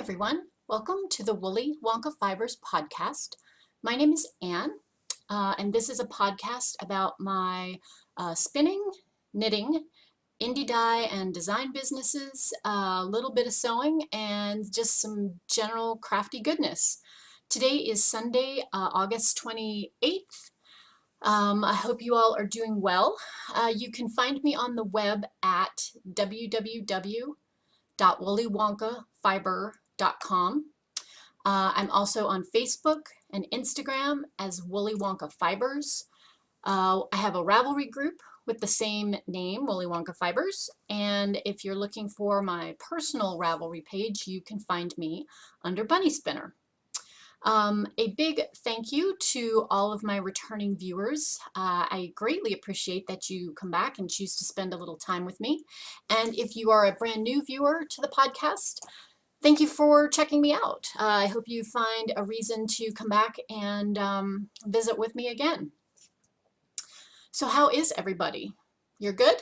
everyone. Welcome to the Woolly Wonka Fibers podcast. My name is Anne, and this is a podcast about my spinning, knitting, indie dye and design businesses, a little bit of sewing, and just some general crafty goodness. Today is Sunday, August 28th. I hope you all are doing well. You can find me on the web at www.woollyWonkaFiber.com. I'm also on Facebook and Instagram as Woolly Wonka Fibers. I have a Ravelry group with the same name, Woolly Wonka Fibers, and if you're looking for my personal Ravelry page, you can find me under Bunny Spinner. A big thank you to all of my returning viewers. I greatly appreciate that you come back and choose to spend a little time with me. And if you are a brand new viewer to the podcast, thank you for checking me out. I hope you find a reason to come back and visit with me again. So how is everybody? You're good?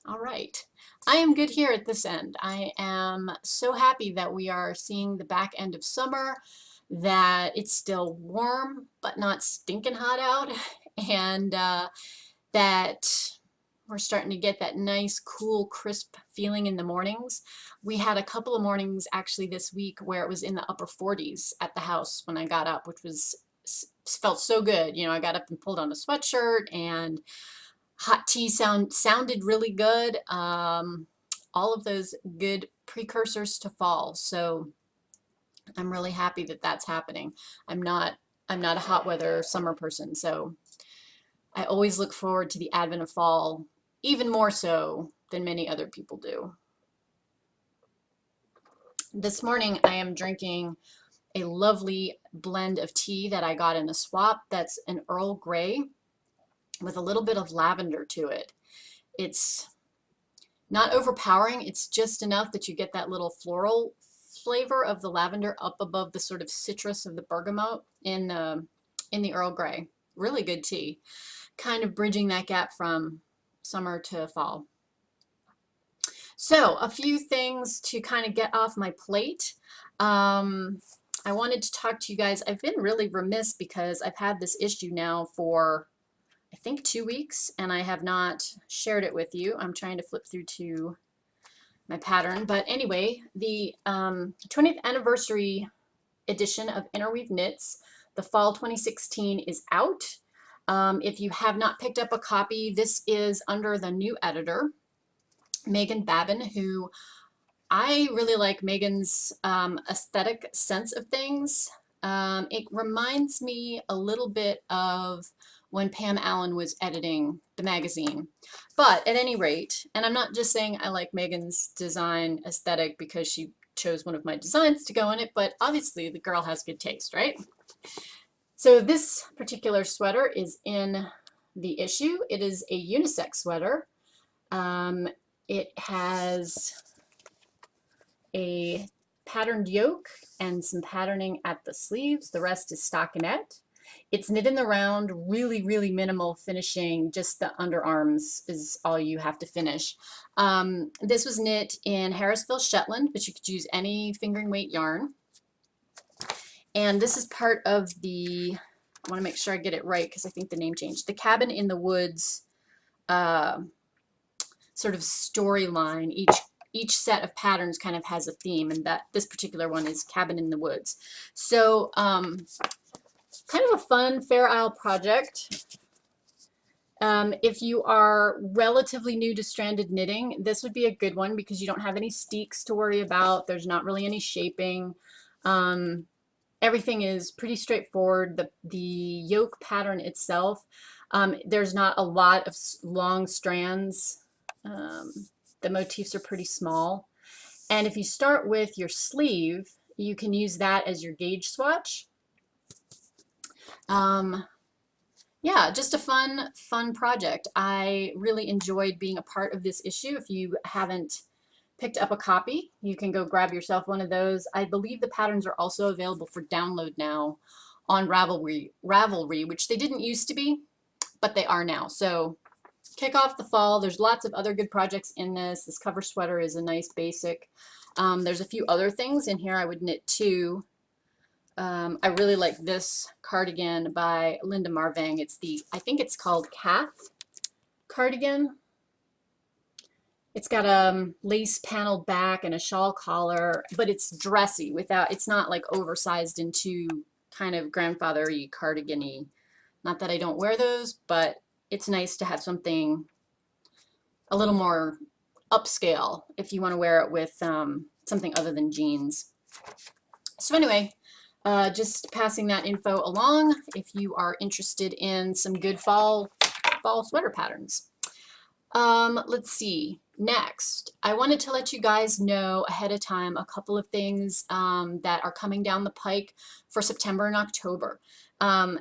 All right. I am good here at this end. I am so happy that we are seeing the back end of summer, that it's still warm but not stinking hot out, and that we're starting to get that nice, cool, crisp feeling in the mornings. We had a couple of mornings actually this week where it was in the upper 40s at the house when I got up, which felt so good. You know, I got up and pulled on a sweatshirt, and hot tea sounded really good. All of those good precursors to fall. So I'm really happy that that's happening. I'm not a hot weather summer person, so I always look forward to the advent of fall, even more so than many other people do. This morning I am drinking a lovely blend of tea that I got in a swap. That's an Earl Grey with a little bit of lavender to it. It's not overpowering, it's just enough that you get that little floral flavor of the lavender up above the sort of citrus of the bergamot in the Earl Grey. Really good tea. Kind of bridging that gap from summer to fall. So a few things to kind of get off my plate. I wanted to talk to you guys. I've been really remiss because I've had this issue now for I think 2 weeks, and I have not shared it with you. I'm trying to flip through to my pattern, but anyway, the 20th anniversary edition of Interweave Knits, the fall 2016, is out. If you have not picked up a copy, this is under the new editor, Megan Babin, who I really like Megan's aesthetic sense of things. It reminds me a little bit of when Pam Allen was editing the magazine. But at any rate, and I'm not just saying I like Megan's design aesthetic because she chose one of my designs to go in it, but obviously the girl has good taste, right? So this particular sweater is in the issue. It is a unisex sweater. It has a patterned yoke and some patterning at the sleeves. The rest is stockinette. It's knit in the round, really, really minimal finishing. Just the underarms is all you have to finish. This was knit in Harrisville, Shetland, but you could use any fingering weight yarn. And this is part of the, I want to make sure I get it right because I think the name changed, the Cabin in the Woods sort of storyline. Each set of patterns kind of has a theme, and that this particular one is Cabin in the Woods. So kind of a fun Fair Isle project. If you are relatively new to stranded knitting, this would be a good one because you don't have any steeks to worry about. There's not really any shaping. Everything is pretty straightforward. The yoke pattern itself, there's not a lot of long strands. The motifs are pretty small. And if you start with your sleeve, you can use that as your gauge swatch. Yeah, just a fun project. I really enjoyed being a part of this issue. If you haven't picked up a copy, you can go grab yourself one of those. I believe the patterns are also available for download now on Ravelry, which they didn't used to be, but they are now. So kick off the fall. There's lots of other good projects in this. This cover sweater is a nice basic. There's a few other things in here I would knit too. I really like this cardigan by Linda Marvang. It's I think it's called Kath cardigan. It's got a lace panel back and a shawl collar, but it's dressy it's not like oversized into kind of grandfather-y cardigan-y. Not that I don't wear those, but it's nice to have something a little more upscale if you want to wear it with something other than jeans. So anyway, just passing that info along if you are interested in some good fall sweater patterns. Let's see. Next, I wanted to let you guys know ahead of time a couple of things that are coming down the pike for September and October.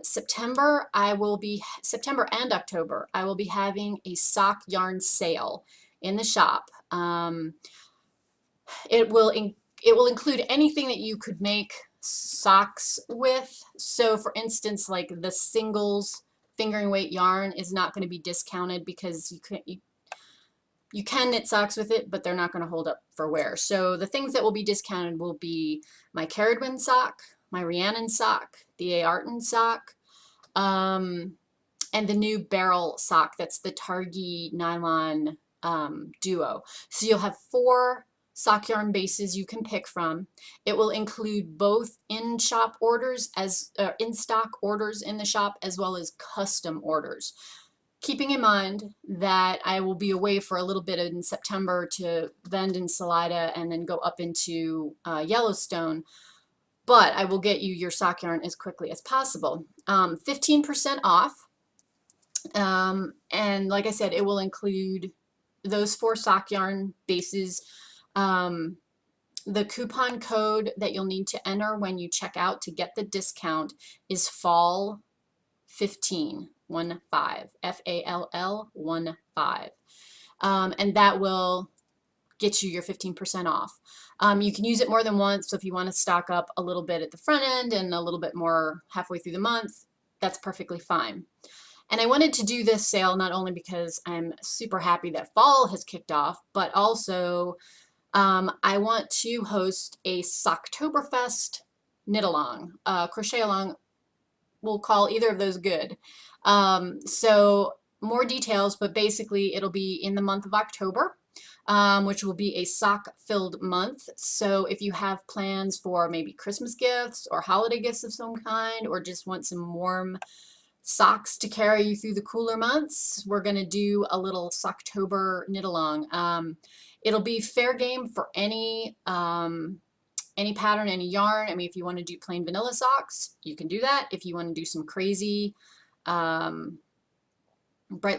September and October, I will be having a sock yarn sale in the shop. It will include anything that you could make socks with. So for instance, like the singles fingering weight yarn is not going to be discounted because you can knit socks with it, but they're not going to hold up for wear. So the things that will be discounted will be my Caradwin sock, my Rhiannon sock, the A. Artin sock, and the new Barrel sock. That's the Targhee nylon duo. So you'll have 4 sock yarn bases you can pick from. It will include both in-shop orders in-stock orders in the shop as well as custom orders. Keeping in mind that I will be away for a little bit in September to vend in Salida and then go up into Yellowstone, but I will get you your sock yarn as quickly as possible. 15% off, and like I said, it will include those 4 sock yarn bases. The coupon code that you'll need to enter when you check out to get the discount is FALL15. 15, FALL 15, and that will get you your 15% off. You can use it more than once, so if you want to stock up a little bit at the front end and a little bit more halfway through the month, that's perfectly fine. And I wanted to do this sale not only because I'm super happy that fall has kicked off, but also I want to host a Socktoberfest knit along, crochet along. We'll call either of those good. So more details, but basically it'll be in the month of October, which will be a sock-filled month. So if you have plans for maybe Christmas gifts or holiday gifts of some kind, or just want some warm socks to carry you through the cooler months, we're going to do a little Socktober knit along. It'll be fair game for any pattern, any yarn. I mean, if you want to do plain vanilla socks, you can do that. If you want to do some crazy brightly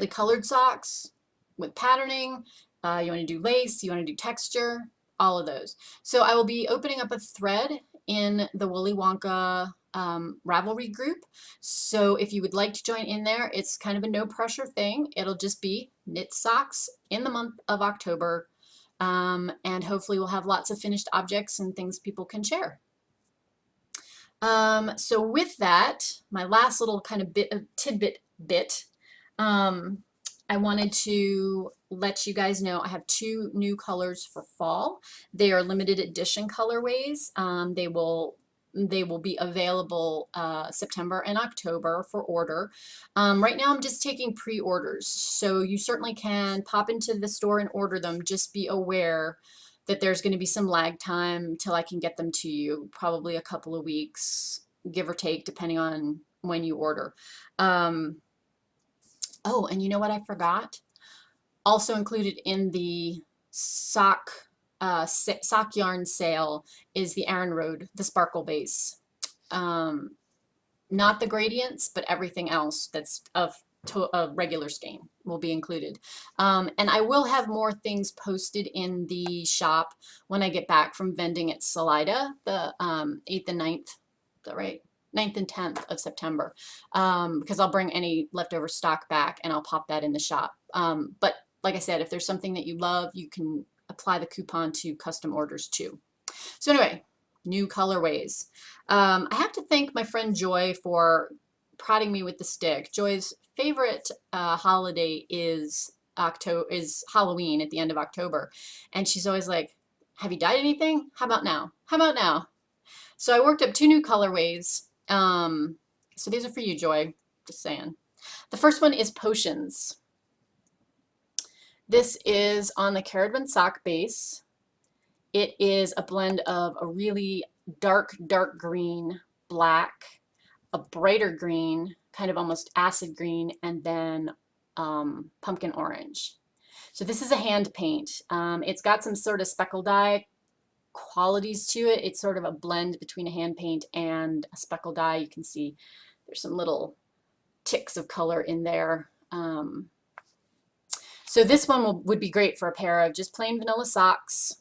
colored socks with patterning, you want to do lace, you want to do texture, all of those. So I will be opening up a thread in the Woolly Wonka Ravelry group. So if you would like to join in there, it's kind of a no pressure thing. It'll just be knit socks in the month of October. And hopefully we'll have lots of finished objects and things people can share. So with that, my last little kind of tidbit, I wanted to let you guys know I have 2 new colors for fall. They are limited edition colorways. They will be available September and October for order. Right now I'm just taking pre-orders, so you certainly can pop into the store and order them. Just be aware that there's going to be some lag time till I can get them to you, probably a couple of weeks, give or take, depending on when you order. Oh, and you know what I forgot? Also included in the sock yarn sale is the Aran Road, the sparkle base. Not the gradients, but everything else that's of a regular skein will be included. And I will have more things posted in the shop when I get back from vending at Salida, the 8th and 9th, is that right? 9th and 10th of September, because I'll bring any leftover stock back and I'll pop that in the shop. But like I said, if there's something that you love, you can apply the coupon to custom orders too. So anyway, new colorways. I have to thank my friend Joy for prodding me with the stick. Joy's favorite holiday is Halloween at the end of October, and she's always like, Have you dyed anything? How about now? How about now? So I worked up 2 new colorways. So these are for you, Joy. Just saying. The first one is Potions. This is on the Caradwan sock base. It is a blend of a really dark, dark green, black, a brighter green, kind of almost acid green, and then pumpkin orange. So this is a hand paint. It's got some sort of speckle dye qualities to it. It's sort of a blend between a hand paint and a speckle dye. You can see there's some little ticks of color in there. So this one would be great for a pair of just plain vanilla socks.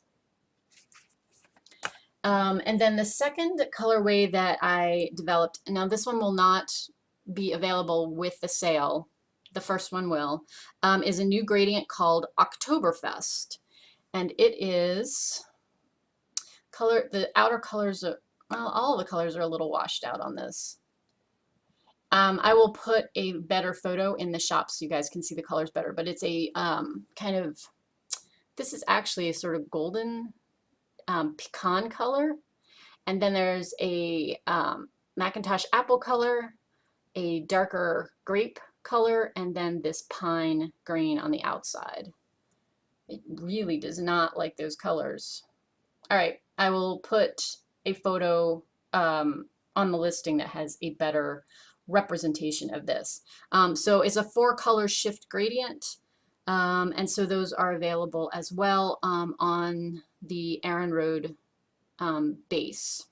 And then the second colorway that I developed, now this one will not be available with the sale, the first one will, is a new gradient called Oktoberfest. And it is color, the outer colors are, well, all the colors are a little washed out on this. I will put a better photo in the shop so you guys can see the colors better, but it's a kind of, this is actually a sort of golden pecan color, and then there's a Macintosh apple color, a darker grape color, and then this pine green on the outside. It really does not like those colors. All right, I will put a photo on the listing that has a better representation of this. So it's a 4-color shift gradient, and so those are available as well on the Erin Road base.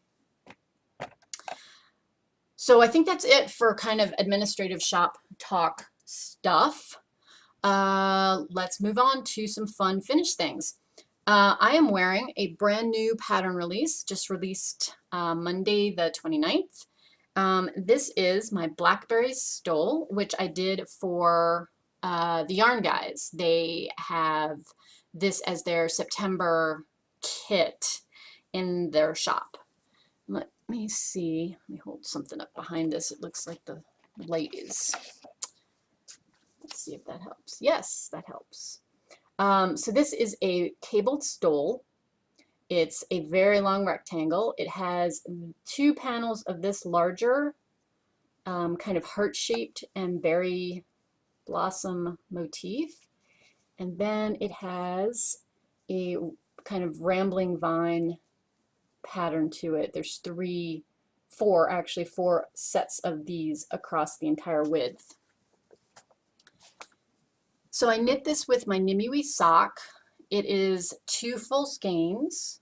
So I think that's it for kind of administrative shop talk stuff. Let's move on to some fun finish things. I am wearing a brand new pattern release, just released Monday the 29th. This is my Blackberry Stole, which I did for the Yarn Guys. They have this as their September kit in their shop. Let me see. Let me hold something up behind this. It looks like the light is. Let's see if that helps. Yes, that helps. So this is a cabled stole. It's a very long rectangle. It has 2 panels of this larger kind of heart-shaped and berry blossom motif. And then it has a kind of rambling vine pattern to it. There's 4 sets of these across the entire width. So I knit this with my Nimue sock. It is 2 full skeins,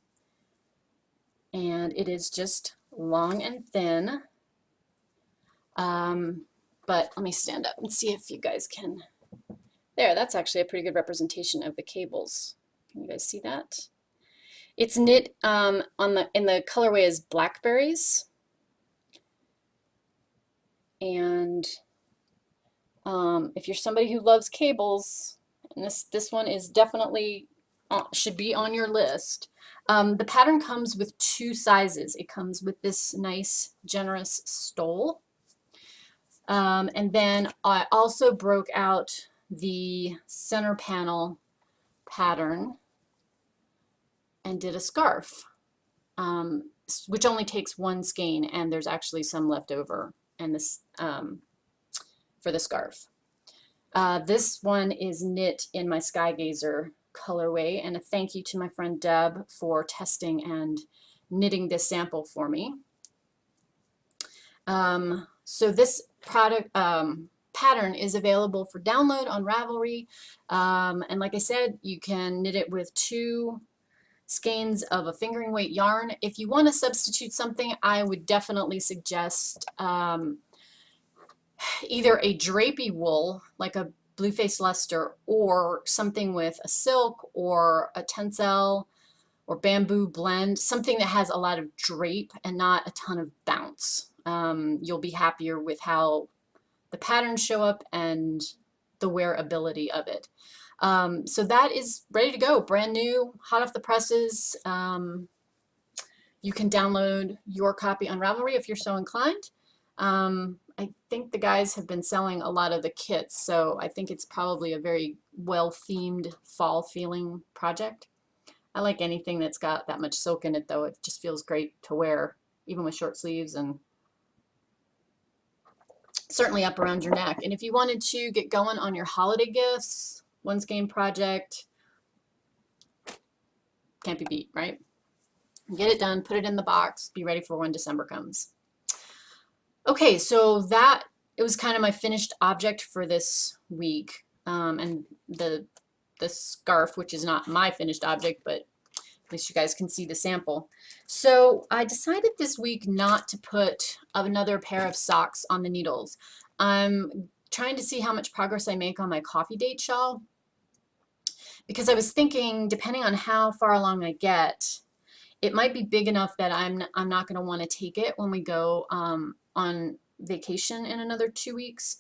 and it is just long and thin. But let me stand up and see if you guys can. There, that's actually a pretty good representation of the cables. Can you guys see that? It's knit in the colorway is Blackberries, and if you're somebody who loves cables, and this one is definitely should be on your list. The pattern comes with 2 sizes. It comes with this nice generous stole, and then I also broke out the center panel pattern and did a scarf, which only takes 1 skein, and there's actually some left over and this for the scarf. This one is knit in my Skygazer colorway, and a thank you to my friend Deb for testing and knitting this sample for me. So this product pattern is available for download on Ravelry, and like I said, you can knit it with 2 skeins of a fingering weight yarn. If you want to substitute something, I would definitely suggest either a drapey wool, like a Blueface Leicester, or something with a silk or a tencel or bamboo blend, something that has a lot of drape and not a ton of bounce. You'll be happier with how the patterns show up and the wearability of it. So that is ready to go, brand new, hot off the presses. You can download your copy on Ravelry if you're so inclined. I think the guys have been selling a lot of the kits, so I think it's probably a very well-themed fall feeling project. I like anything that's got that much silk in it though. It just feels great to wear, even with short sleeves and certainly up around your neck. And if you wanted to get going on your holiday gifts, one skein project, can't be beat, right? Get it done, put it in the box, be ready for when December comes. Okay, so that, it was kind of my finished object for this week. And the scarf, which is not my finished object, but at least you guys can see the sample. So I decided this week not to put another pair of socks on the needles. I'm trying to see how much progress I make on my coffee date shawl, because I was thinking, depending on how far along I get, it might be big enough that I'm not going to want to take it when we go on vacation in another 2 weeks.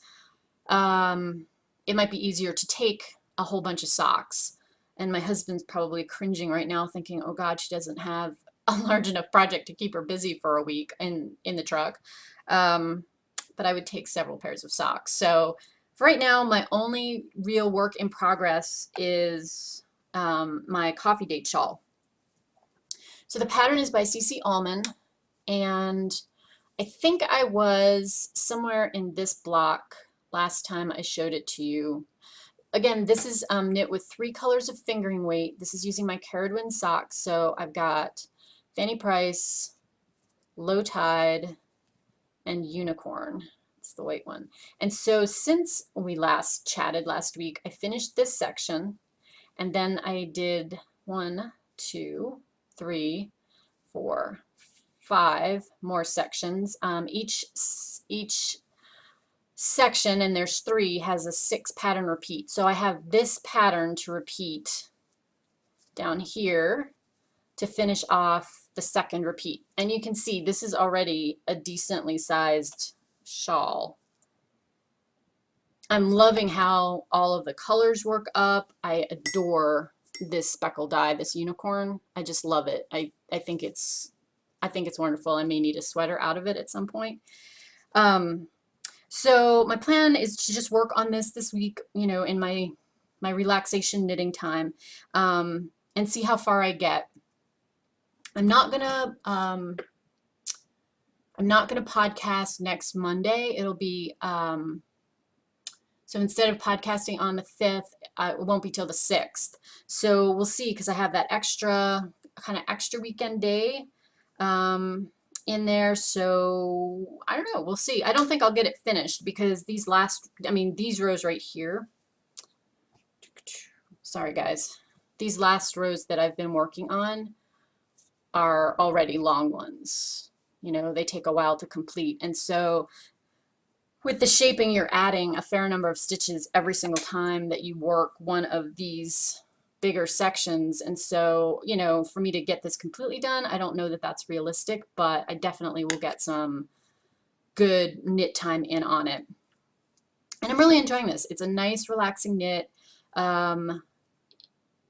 It might be easier to take a whole bunch of socks. And my husband's probably cringing right now thinking, oh God, she doesn't have a large enough project to keep her busy for a week in the truck. But I would take several pairs of socks. So for right now, my only real work in progress is my coffee date shawl. So the pattern is by CC Allman, and I think I was somewhere in this block last time I showed it to you. Again, this is knit with 3 colors of fingering weight. This is using my Caradwin socks. So I've got Fanny Price, Low Tide, and Unicorn. It's the white one. And so since we last chatted last week, I finished this section, and then I did 1, 2, 3, 4, 5 more sections. Each section, and there's 3, has a 6 pattern repeat. So I have this pattern to repeat down here to finish off the second repeat. And you can see this is already a decently sized shawl. I'm loving how all of the colors work up. I adore this speckle dye, this unicorn. I just love it. I think it's wonderful. I may need a sweater out of it at some point. So my plan is to just work on this week, you know, in my relaxation knitting time, and see how far I get. I'm not gonna podcast next Monday. It'll be so instead of podcasting on the 5th, it won't be till the 6th. So we'll see, because I have that extra weekend day in there. So I don't know. We'll see. I don't think I'll get it finished because these rows right here. Sorry, guys. These last rows that I've been working on are already long ones. You know, they take a while to complete. And so with the shaping, you're adding a fair number of stitches every single time that you work one of these bigger sections. And so, you know, for me to get this completely done, I don't know that that's realistic, but I definitely will get some good knit time in on it. And I'm really enjoying this. It's a nice, relaxing knit.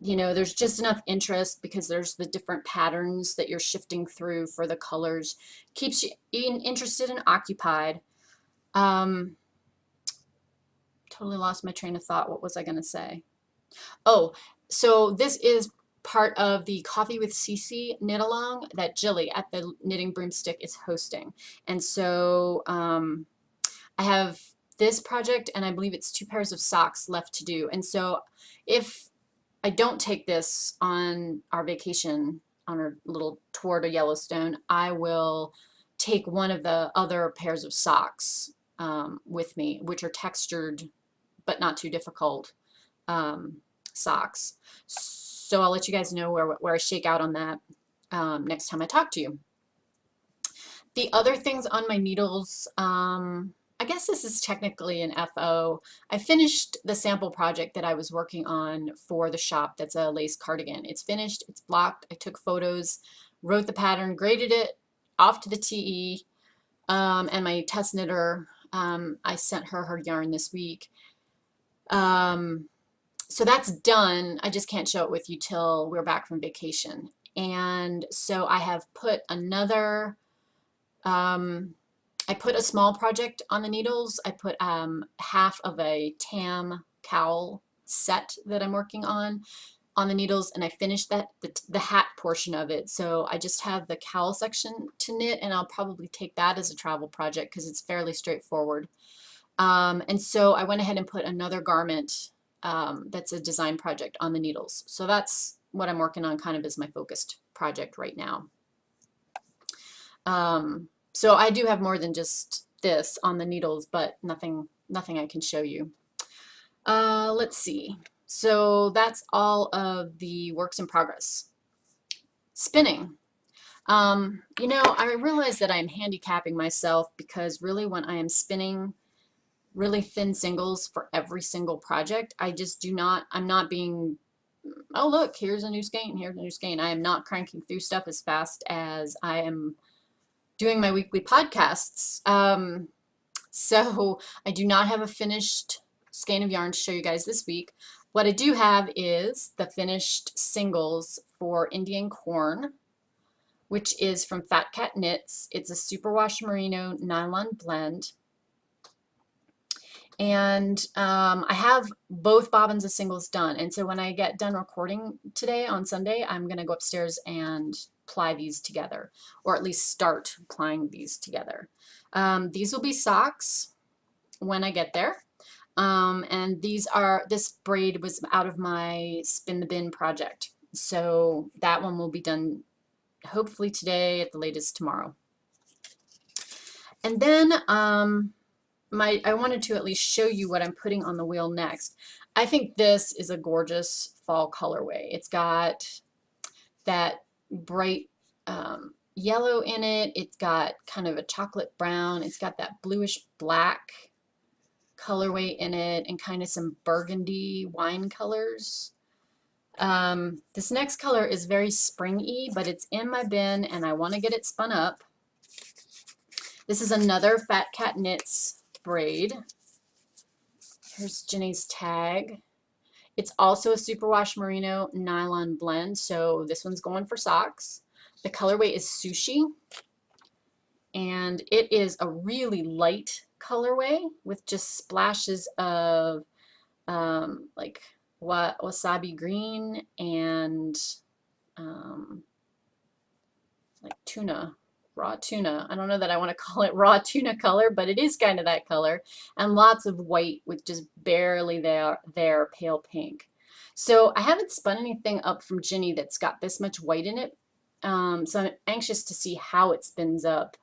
You know, there's just enough interest because there's the different patterns that you're shifting through for the colors. Keeps you interested and occupied. Totally lost my train of thought. What was I going to say? Oh, so this is part of the Coffee with CC knit along that Jilly at the Knitting Broomstick is hosting. And so I have this project, and I believe it's 2 pairs of socks left to do. And so if I don't take this on our vacation, on our little tour to Yellowstone, I will take one of the other pairs of socks with me, which are textured but not too difficult socks. So I'll let you guys know where I shake out on that next time I talk to you. The other things on my needles, I guess this is technically an FO. I finished the sample project that I was working on for the shop. That's a lace cardigan. It's finished, it's blocked. I took photos, wrote the pattern, graded it off to the TE, and my test knitter, I sent her yarn this week. So that's done. I just can't show it with you till we're back from vacation. And so I have put another, I put a small project on the needles. I put half of a tam cowl set that I'm working on. on the needles, and I finished the hat portion of it. So I just have the cowl section to knit, and I'll probably take that as a travel project because it's fairly straightforward. And so I went ahead and put another garment that's a design project on the needles. So that's what I'm working on kind of as my focused project right now. So I do have more than just this on the needles, but nothing I can show you. Let's see. So that's all of the works in progress. Spinning. You know, I realize that I'm handicapping myself because really when I am spinning really thin singles for every single project, I just do not, I'm not being, oh look, here's a new skein, here's a new skein. I am not cranking through stuff as fast as I am doing my weekly podcasts. So I do not have a finished skein of yarn to show you guys this week. What I do have is the finished singles for Indian Corn, which is from Fat Cat Knits. It's a superwash merino nylon blend. And I have both bobbins of singles done. And so when I get done recording today on Sunday, I'm going to go upstairs and ply these together, or at least start plying these together. These will be socks when I get there. And this braid was out of my Spin the Bin project. So that one will be done hopefully today, at the latest tomorrow. And then I wanted to at least show you what I'm putting on the wheel next. I think this is a gorgeous fall colorway. It's got that bright yellow in it. It's got kind of a chocolate brown. It's got that bluish black colorway in it and kind of some burgundy wine colors. This next color is very springy, but it's in my bin and I want to get it spun up. This is another Fat Cat Knits braid. Here's Jenny's tag. It's also a superwash merino nylon blend, so this one's going for socks. The colorway is Sushi, and it is a really light colorway with just splashes of like wasabi green and like tuna, raw tuna. I don't know that I want to call it raw tuna color, but it is kind of that color, and lots of white with just barely there pale pink. So I haven't spun anything up from Ginny that's got this much white in it, so I'm anxious to see how it spins up.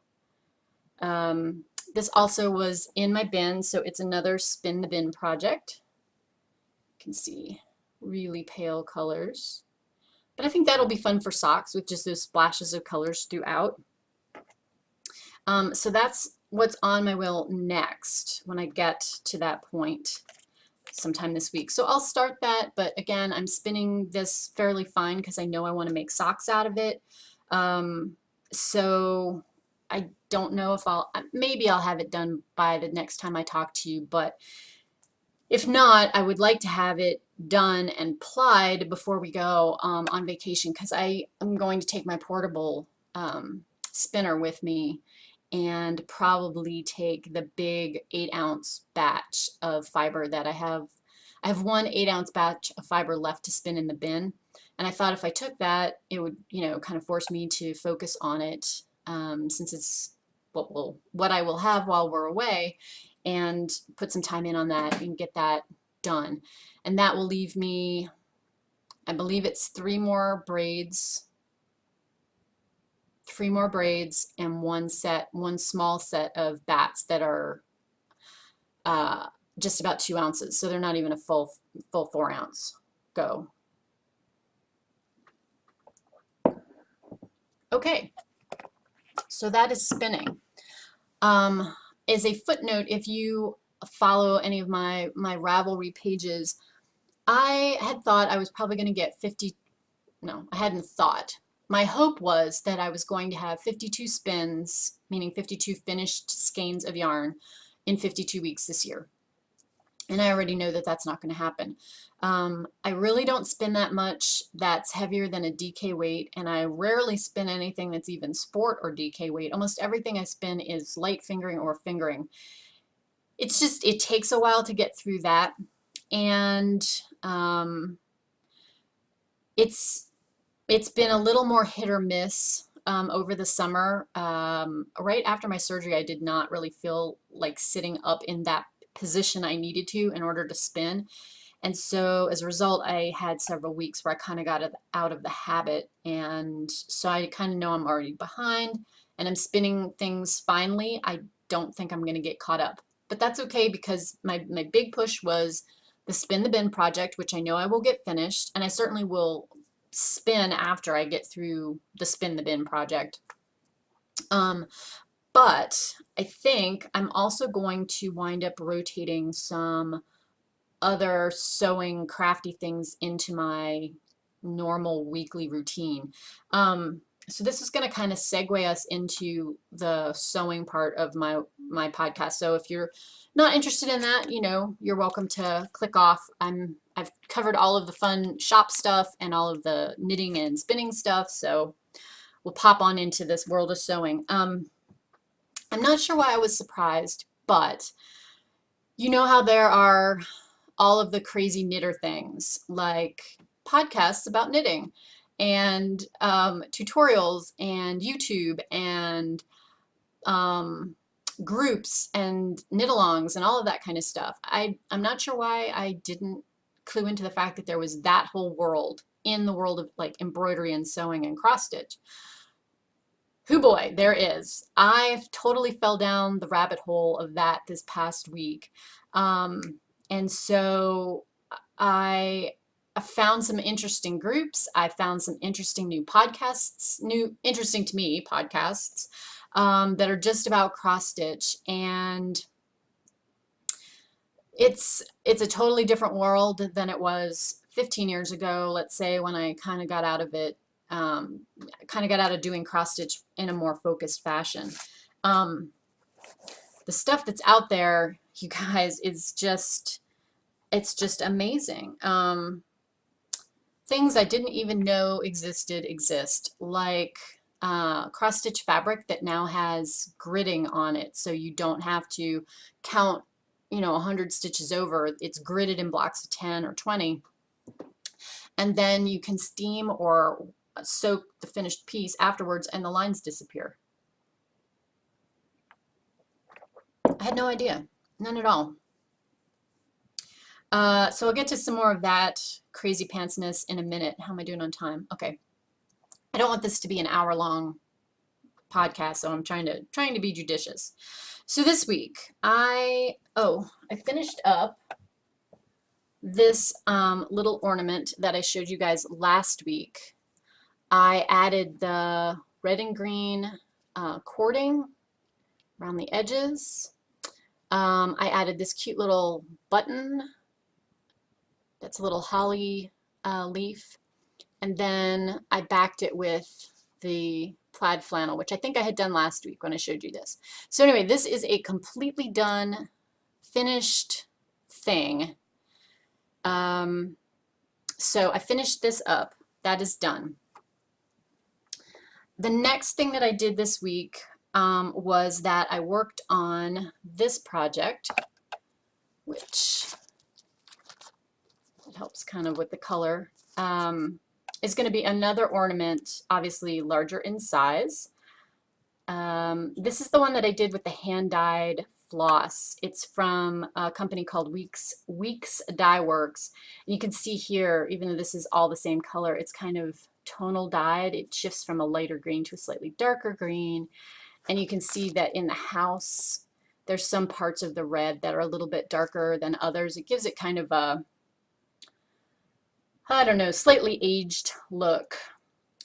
This also was in my bin, so it's another Spin the Bin project. You can see really pale colors, but I think that'll be fun for socks with just those splashes of colors throughout. So that's what's on my wheel next when I get to that point sometime this week. So I'll start that, but again, I'm spinning this fairly fine because I know I want to make socks out of it. So I don't know if maybe I'll have it done by the next time I talk to you, but if not, I would like to have it done and plied before we go on vacation, because I am going to take my portable spinner with me and probably take the big 8-ounce batch of fiber that I have. I have one 8-ounce batch of fiber left to spin in the bin, and I thought if I took that, it would, you know, kind of force me to focus on it, since it's what I will have while we're away, and put some time in on that and get that done. And that will leave me, I believe it's 3 more braids and one small set of bats that are just about 2 ounces, so they're not even a full 4 ounce go. Okay, so that is spinning. As a footnote, if you follow any of my Ravelry pages, I had thought I was probably going to get 50, no, I hadn't thought. My hope was that I was going to have 52 spins, meaning 52 finished skeins of yarn in 52 weeks this year. And I already know that that's not going to happen. I really don't spin that much that's heavier than a DK weight, and I rarely spin anything that's even sport or DK weight. Almost everything I spin is light fingering or fingering. It's just, it takes a while to get through that. And It's it's been a little more hit or miss over the summer. Right after my surgery, I did not really feel like sitting up in that position I needed to in order to spin. And so as a result, I had several weeks where I kind of got out of the habit. And so I kind of know I'm already behind and I'm spinning things finally. I don't think I'm going to get caught up. But that's okay because my big push was the Spin the Bin project, which I know I will get finished. And I certainly will spin after I get through the Spin the Bin project. Um, but I think I'm also going to wind up rotating some other sewing crafty things into my normal weekly routine. So this is going to kind of segue us into the sewing part of my podcast. So if you're not interested in that, you're welcome to click off. I've covered all of the fun shop stuff and all of the knitting and spinning stuff. So we'll pop on into this world of sewing. I'm not sure why I was surprised, but you know how there are all of the crazy knitter things like podcasts about knitting and tutorials and YouTube and groups and knit-alongs and all of that kind of stuff. I'm not sure why I didn't clue into the fact that there was that whole world in the world of like embroidery and sewing and cross stitch. Hoo boy, there is. I totally fell down the rabbit hole of that this past week. And so I found some interesting groups. I found some interesting new podcasts, interesting to me podcasts that are just about cross stitch. And it's a totally different world than it was 15 years ago, let's say, when I kind of got out of it, kind of got out of doing cross stitch in a more focused fashion. The stuff that's out there, you guys, is just, it's just amazing. Things I didn't even know existed exist, like cross stitch fabric that now has gridding on it, so you don't have to count 100 stitches over. It's gridded in blocks of 10 or 20, and then you can steam or soak the finished piece afterwards and the lines disappear. I had no idea, none at all. So I'll get to some more of that crazy pantsness in a minute. How am I doing on time? Okay. I don't want this to be an hour-long podcast, so I'm trying to be judicious. So this week, I finished up this little ornament that I showed you guys last week. I added the red and green cording around the edges. I added this cute little button that's a little holly leaf, and then I backed it with the plaid flannel, which I think I had done last week when I showed you this. So anyway, this is a completely done, finished thing. So I finished this up. That is done. The next thing that I did this week was that I worked on this project, which it helps kind of with the color. It's going to be another ornament, obviously larger in size. This is the one that I did with the hand-dyed floss. It's from a company called Weeks Dye Works. And you can see here, even though this is all the same color, it's kind of tonal dyed. It shifts from a lighter green to a slightly darker green. And you can see that in the house, there's some parts of the red that are a little bit darker than others. It gives it kind of a, I don't know, slightly aged look.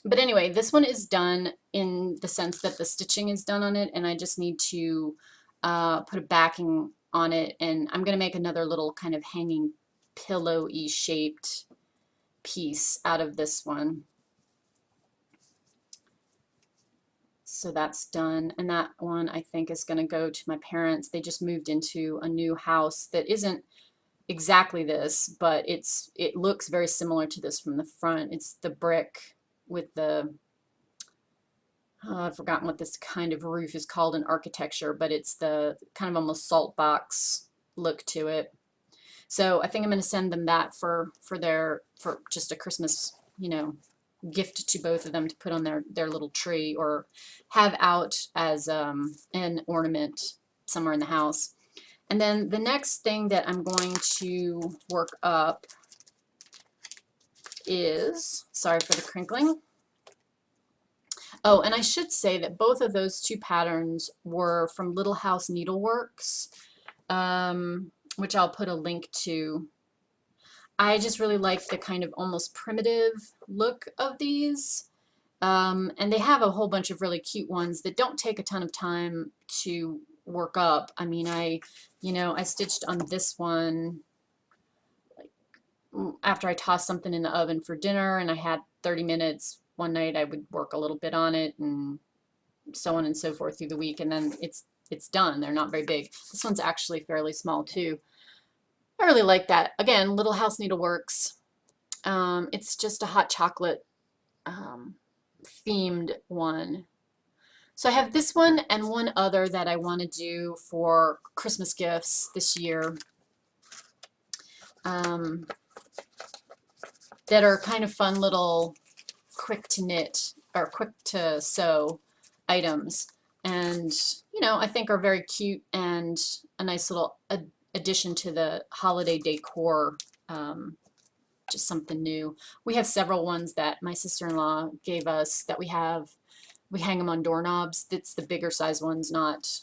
But anyway, this one is done in the sense that the stitching is done on it, and I just need to put a backing on it, and I'm going to make another little kind of hanging pillow-y shaped piece out of this one. So that's done, and that one I think is going to go to my parents. They just moved into a new house that isn't exactly this, but it looks very similar to this from the front. It's the brick with the I've forgotten what this kind of roof is called in architecture, but it's the kind of almost salt box look to it. So I think I'm going to send them that for just a Christmas you know, gift to both of them to put on their little tree or have out as an ornament somewhere in the house. And then the next thing that I'm going to work up is, sorry for the crinkling. Oh, and I should say that both of those two patterns were from Little House Needleworks, which I'll put a link to. I just really like the kind of almost primitive look of these. And they have a whole bunch of really cute ones that don't take a ton of time to work up. I mean, I stitched on this one like after I tossed something in the oven for dinner and I had 30 minutes. One night I would work a little bit on it and so on and so forth through the week, and then it's done. They're not very big. This one's actually fairly small too. I really like that. Again, Little House Needleworks. It's just a hot chocolate themed one. So I have this one and one other that I want to do for Christmas gifts this year, that are kind of fun little quick to knit or quick to sew items, and I think are very cute and a nice little addition to the holiday decor. Just something new. We have several ones that my sister-in-law gave us that we hang them on doorknobs. It's the bigger size ones, not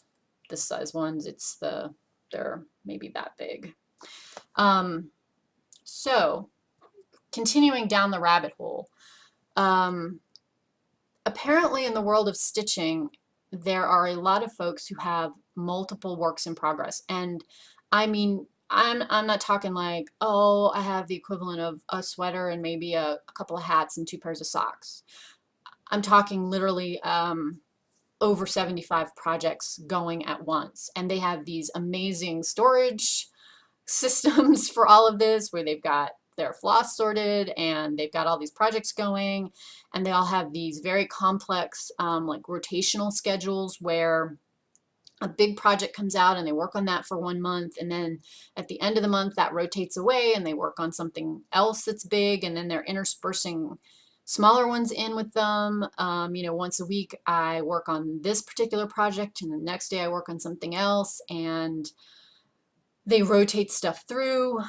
this size ones. They're maybe that big. So continuing down the rabbit hole, apparently in the world of stitching, there are a lot of folks who have multiple works in progress. And I mean, I'm not talking like, oh, I have the equivalent of a sweater and maybe a couple of hats and 2 pairs of socks. I'm talking literally over 75 projects going at once. And they have these amazing storage systems for all of this where they've got their floss sorted and they've got all these projects going, and they all have these very complex like rotational schedules where a big project comes out and they work on that for 1 month, and then at the end of the month that rotates away and they work on something else that's big, and then they're interspersing smaller ones in with them. Once a week I work on this particular project and the next day I work on something else, and they rotate stuff through.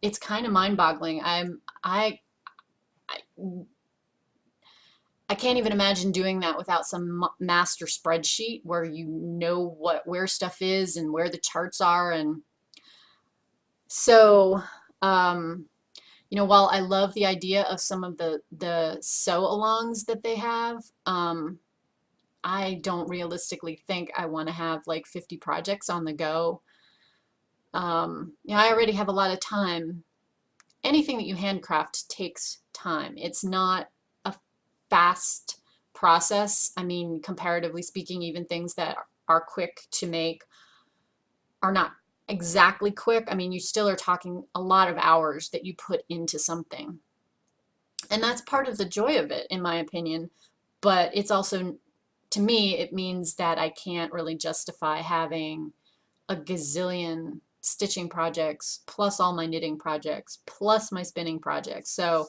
It's kind of mind-boggling. I can't even imagine doing that without some master spreadsheet where you know where stuff is and where the charts are. And so, while I love the idea of some of the sew-alongs that they have, I don't realistically think I want to have like 50 projects on the go. I already have a lot of time. Anything that you handcraft takes time. It's not a fast process. I mean, comparatively speaking, even things that are quick to make are not exactly quick. I mean, you still are talking a lot of hours that you put into something. And that's part of the joy of it, in my opinion. But it's also, to me, it means that I can't really justify having a gazillion stitching projects plus all my knitting projects plus my spinning projects. So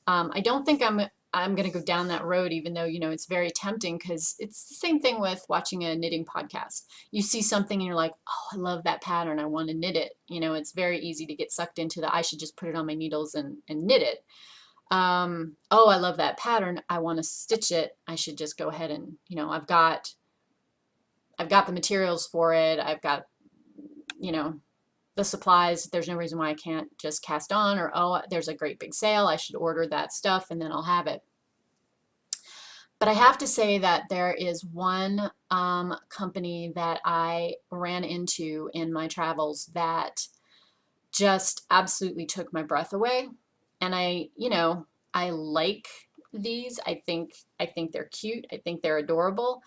I don't think I'm going to go down that road, even though it's very tempting, because it's the same thing with watching a knitting podcast. You see something and you're like, oh, I love that pattern, I want to knit it. It's very easy to get sucked into the I should just put it on my needles and knit it. Oh, I love that pattern, I want to stitch it, I should just go ahead and I've got the materials for it, I've got the supplies, there's no reason why I can't just cast on, or oh, there's a great big sale, I should order that stuff and then I'll have it. But I have to say that there is one company that I ran into in my travels that just absolutely took my breath away. And I like these. I think they're cute. I think they're adorable.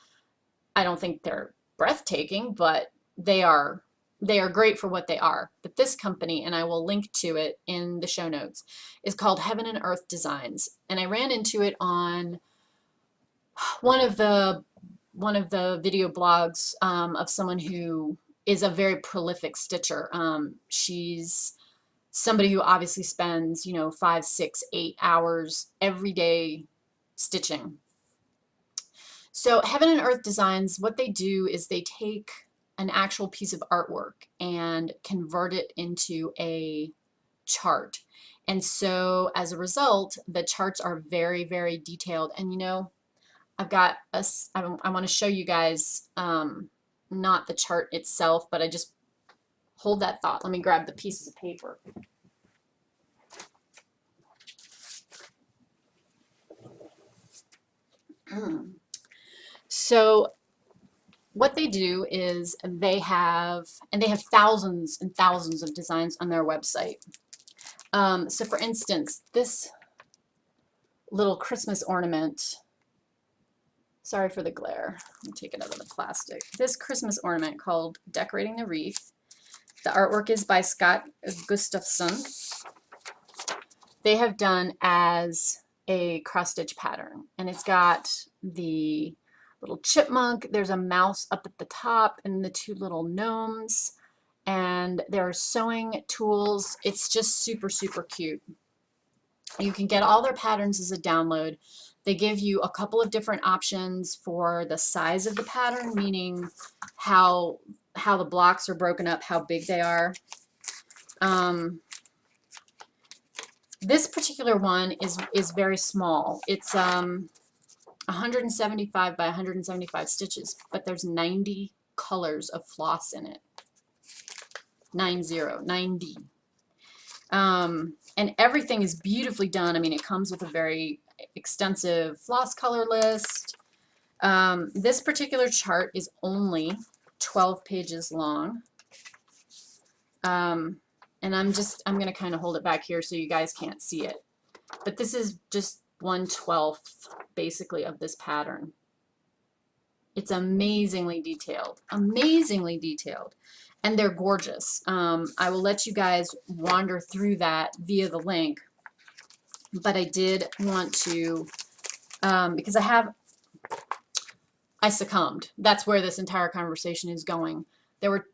I don't think they're breathtaking, but they are great for what they are. But this company, and I will link to it in the show notes, is called Heaven and Earth Designs. And I ran into it on one of the video blogs of someone who is a very prolific stitcher. She's somebody who obviously spends, you know, 5, 6, 8 hours every day stitching. So Heaven and Earth Designs, what they do is they take an actual piece of artwork and convert it into a chart. And so as a result, the charts are very, very detailed. And you know, I've got us, I want to show you guys, not the chart itself, but I just hold that thought. Let me grab the pieces of paper. So what they do is they have thousands and thousands of designs on their website. So for instance, this little Christmas ornament, sorry for the glare, let me take it out of the plastic. This Christmas ornament called Decorating the Wreath, the artwork is by Scott Gustafson. They have done as a cross stitch pattern, and it's got the little chipmunk, there's a mouse up at the top, and the two little gnomes, and there are sewing tools. It's just super, super cute. You can get all their patterns as a download. They give you a couple of different options for the size of the pattern, meaning how the blocks are broken up, how big they are. This particular one is very small. It's 175 by 175 stitches, but there's 90 colors of floss in it. 90. And everything is beautifully done. I mean, it comes with a very extensive floss color list. This particular chart is only 12 pages long. And I'm going to kind of hold it back here so you guys can't see it. But this is just 1/12 basically of this pattern. It's amazingly detailed, and they're gorgeous. I will let you guys wander through that via the link, but I did want to, because I succumbed. That's where this entire conversation is going. There were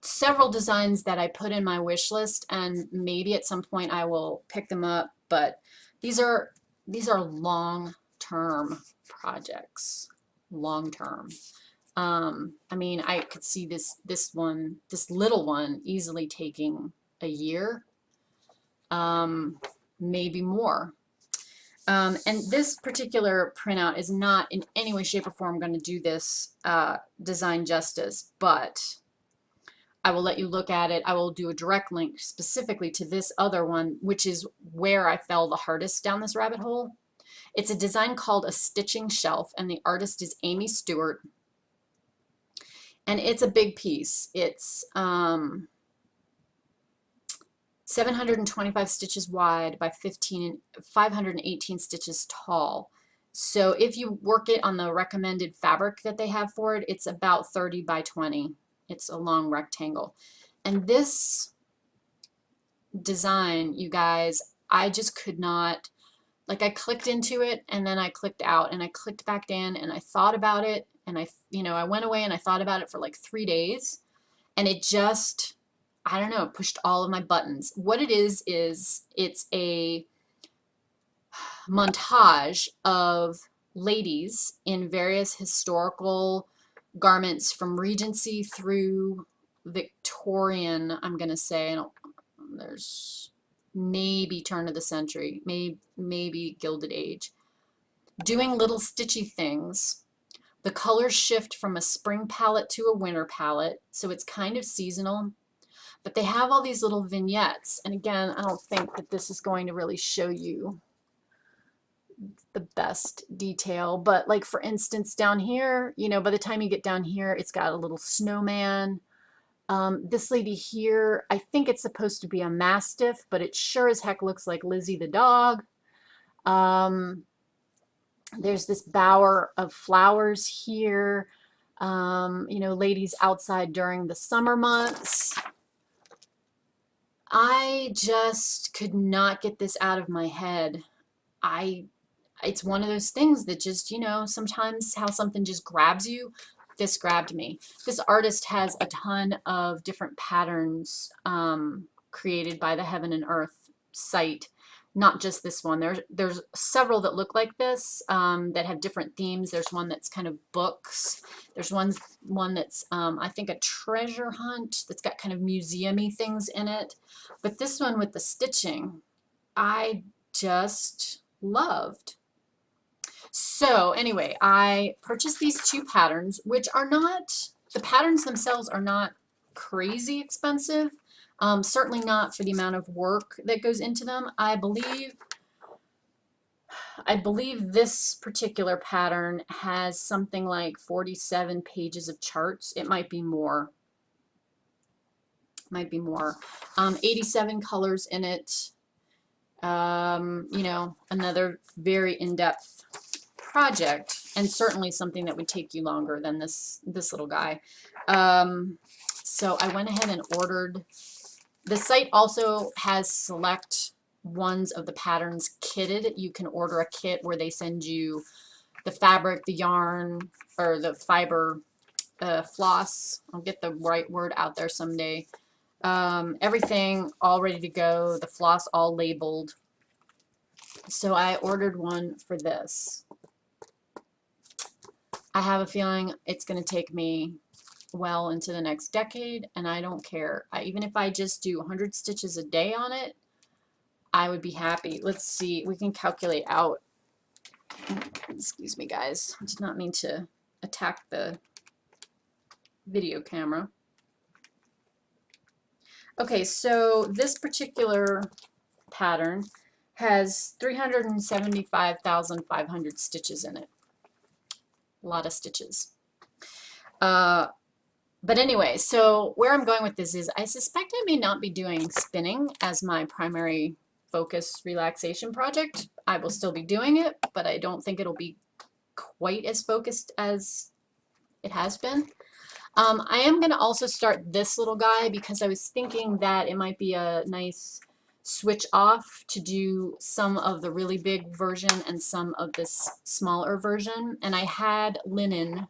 several designs that I put in my wish list, and maybe at some point I will pick them up, but these are long-term projects. Long-term. I mean, I could see this little one easily taking a year, maybe more. And this particular printout is not in any way, shape, or form going to do this design justice, but I will let you look at it. I will do a direct link specifically to this other one, which is where I fell the hardest down this rabbit hole. It's a design called A Stitching Shelf, and the artist is Amy Stewart. And it's a big piece. It's 725 stitches wide by 518 stitches tall. So if you work it on the recommended fabric that they have for it, it's about 30 by 20. It's a long rectangle. And this design, you guys, I just could not, like, I clicked into it and then I clicked out and I clicked back in and I thought about it, and I went away and I thought about it for like 3 days, and it just, I don't know, pushed all of my buttons. What it is it's a montage of ladies in various historical garments from Regency through Victorian, I'm going to say. There's maybe turn of the century, maybe Gilded Age, doing little stitchy things. The colors shift from a spring palette to a winter palette, so it's kind of seasonal. But they have all these little vignettes, and again, I don't think that this is going to really show you the best detail, but like for instance down here, you know, by the time you get down here, it's got a little snowman. This lady here, I think it's supposed to be a mastiff, but it sure as heck looks like Lizzie the dog. There's this bower of flowers here, you know, ladies outside during the summer months. I just could not get this out of my head. It's one of those things that just, you know, sometimes how something just grabs you. This grabbed me. This artist has a ton of different patterns created by the Heaven and Earth site, not just this one. There's several that look like this that have different themes. There's one that's kind of books. There's one that's I think a treasure hunt that's got kind of museum-y things in it. But this one with the stitching, I just loved. So anyway, I purchased these two patterns, which are not, the patterns themselves are not crazy expensive. Certainly not for the amount of work that goes into them. I believe this particular pattern has something like 47 pages of charts. It might be more. 87 colors in it. You know, another very in-depth project, and certainly something that would take you longer than this little guy. So I went ahead and ordered. The site also has select ones of the patterns kitted. You can order a kit where they send you the fabric, the yarn, or the fiber, floss. I'll get the right word out there someday. Everything all ready to go, the floss all labeled. So I ordered one for this. I have a feeling it's going to take me well into the next decade, and I don't care. Even if I just do 100 stitches a day on it, I would be happy. Let's see, we can calculate out. Excuse me, guys. I did not mean to attack the video camera. Okay, so this particular pattern has 375,500 stitches in it. A lot of stitches. But anyway, so where I'm going with this is I suspect I may not be doing spinning as my primary focus relaxation project. I will still be doing it, but I don't think it'll be quite as focused as it has been. I am going to also start this little guy because I was thinking that it might be a nice switch off to do some of the really big version and some of this smaller version. And I had linen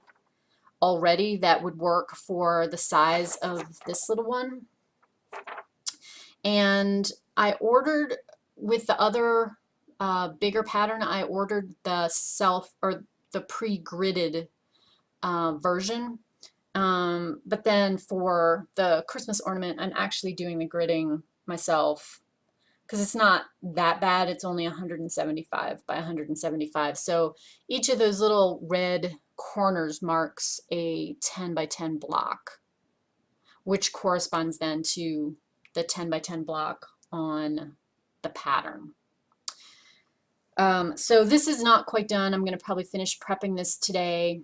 already that would work for the size of this little one. And I ordered with the other bigger pattern, I ordered the the pre-gridded version. But then for the Christmas ornament, I'm actually doing the gridding myself because it's not that bad. It's only 175 by 175. So each of those little red corners marks a 10 by 10 block, which corresponds then to the 10 by 10 block on the pattern. So this is not quite done. I'm going to probably finish prepping this today.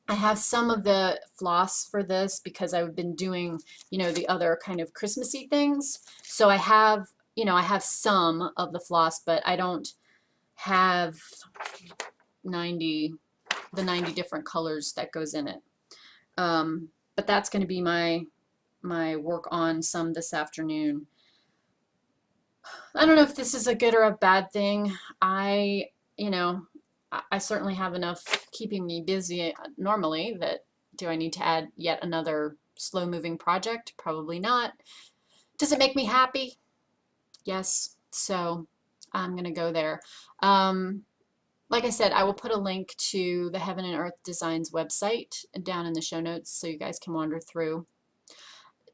I have some of the floss for this because I've been doing, you know, the other kind of Christmassy things. So I have, you know, I have some of the floss, but I don't have the 90 different colors that goes in it. But that's going to be my work on some this afternoon. I don't know if this is a good or a bad thing. You know, I certainly have enough keeping me busy normally. That do I need to add yet another slow-moving project? Probably not. Does it make me happy? Yes. So I'm going to go there. Like I said, I will put a link to the Heaven and Earth Designs website down in the show notes so you guys can wander through.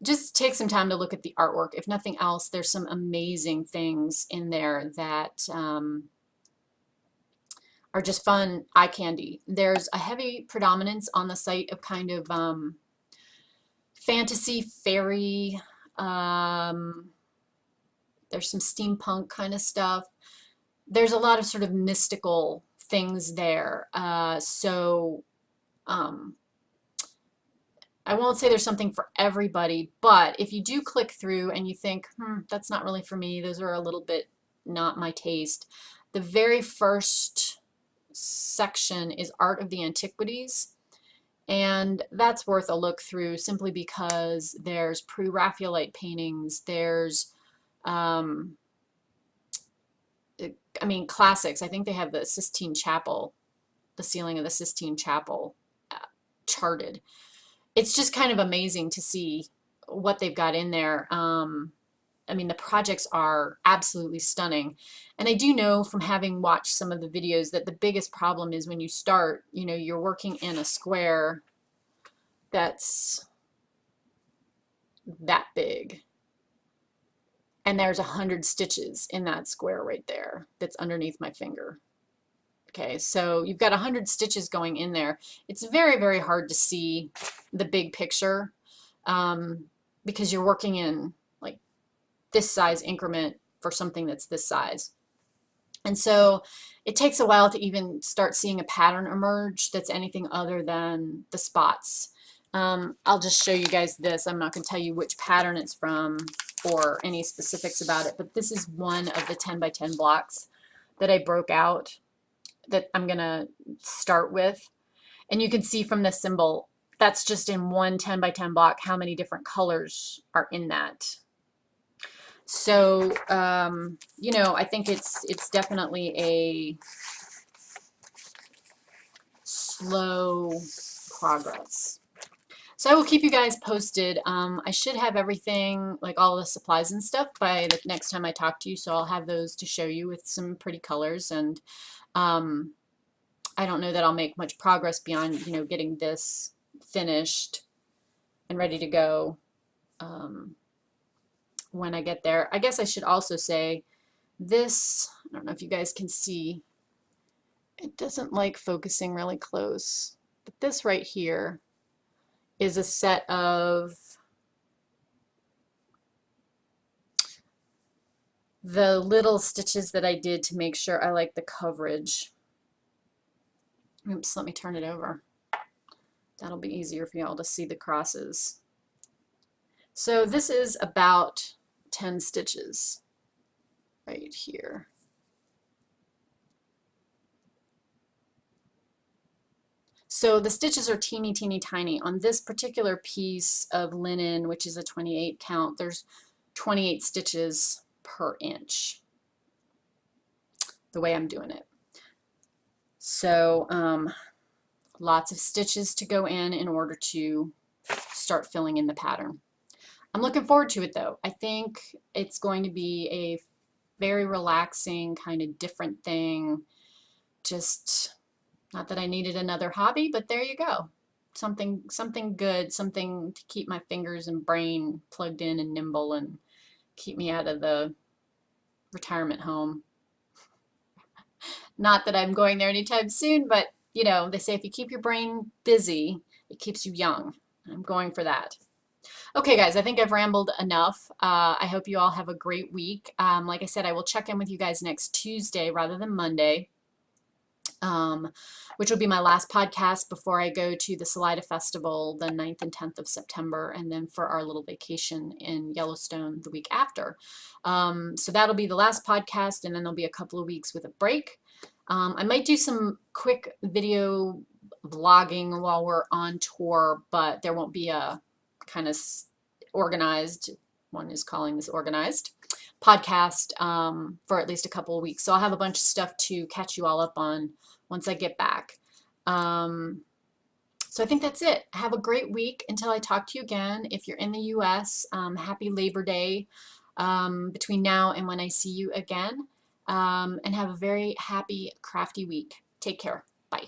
Just take some time to look at the artwork. If nothing else, there's some amazing things in there that are just fun eye candy. There's a heavy predominance on the site of kind of fantasy, fairy, there's some steampunk kind of stuff. There's a lot of sort of mystical things there. I won't say there's something for everybody, but if you do click through and you think, that's not really for me, those are a little bit not my taste, the very first section is Art of the Antiquities, and that's worth a look through simply because there's pre-Raphaelite paintings, there's I mean classics. I think they have the Sistine Chapel, the ceiling of the Sistine Chapel charted. It's just kind of amazing to see what they've got in there. I mean, the projects are absolutely stunning. And I do know from having watched some of the videos that the biggest problem is when you start, you know, you're working in a square that's that big. And there's 100 stitches in that square right there that's underneath my finger. Okay, so you've got 100 stitches going in there. It's very, very hard to see the big picture because you're working in like this size increment for something that's this size. And so it takes a while to even start seeing a pattern emerge that's anything other than the spots. I'll just show you guys this. I'm not going to tell you which pattern it's from or any specifics about it, but this is one of the 10 by 10 blocks that I broke out that I'm going to start with. And you can see from the symbol, that's just in one 10 by 10 block, how many different colors are in that. So, you know, I think it's definitely a slow progress. So I will keep you guys posted. I should have everything, like all the supplies and stuff, by the next time I talk to you. So I'll have those to show you with some pretty colors. And I don't know that I'll make much progress beyond, you know, getting this finished and ready to go when I get there. I guess I should also say this, I don't know if you guys can see, it doesn't like focusing really close, but this right here is a set of the little stitches that I did to make sure I like the coverage. Oops, let me turn it over. That'll be easier for y'all to see the crosses. So this is about 10 stitches right here. So the stitches are teeny, teeny, tiny. On this particular piece of linen, which is a 28 count, there's 28 stitches per inch, the way I'm doing it. So lots of stitches to go in order to start filling in the pattern. I'm looking forward to it though. I think it's going to be a very relaxing, kind of different thing. Just not that I needed another hobby, but there you go. Something good, something to keep my fingers and brain plugged in and nimble and keep me out of the retirement home. Not that I'm going there anytime soon, but you know, they say if you keep your brain busy, it keeps you young. I'm going for that. Okay, guys, I think I've rambled enough. I hope you all have a great week. Like I said, I will check in with you guys next Tuesday rather than Monday, which will be my last podcast before I go to the Salida Festival the 9th and 10th of September, and then for our little vacation in Yellowstone the week after. So that'll be the last podcast, and then there'll be a couple of weeks with a break. I might do some quick video vlogging while we're on tour, but there won't be a kind of organized, one is calling this organized, podcast for at least a couple of weeks. So I'll have a bunch of stuff to catch you all up on once I get back. So I think that's it. Have a great week until I talk to you again. If you're in the US, happy Labor Day between now and when I see you again. And have a very happy, crafty week. Take care. Bye.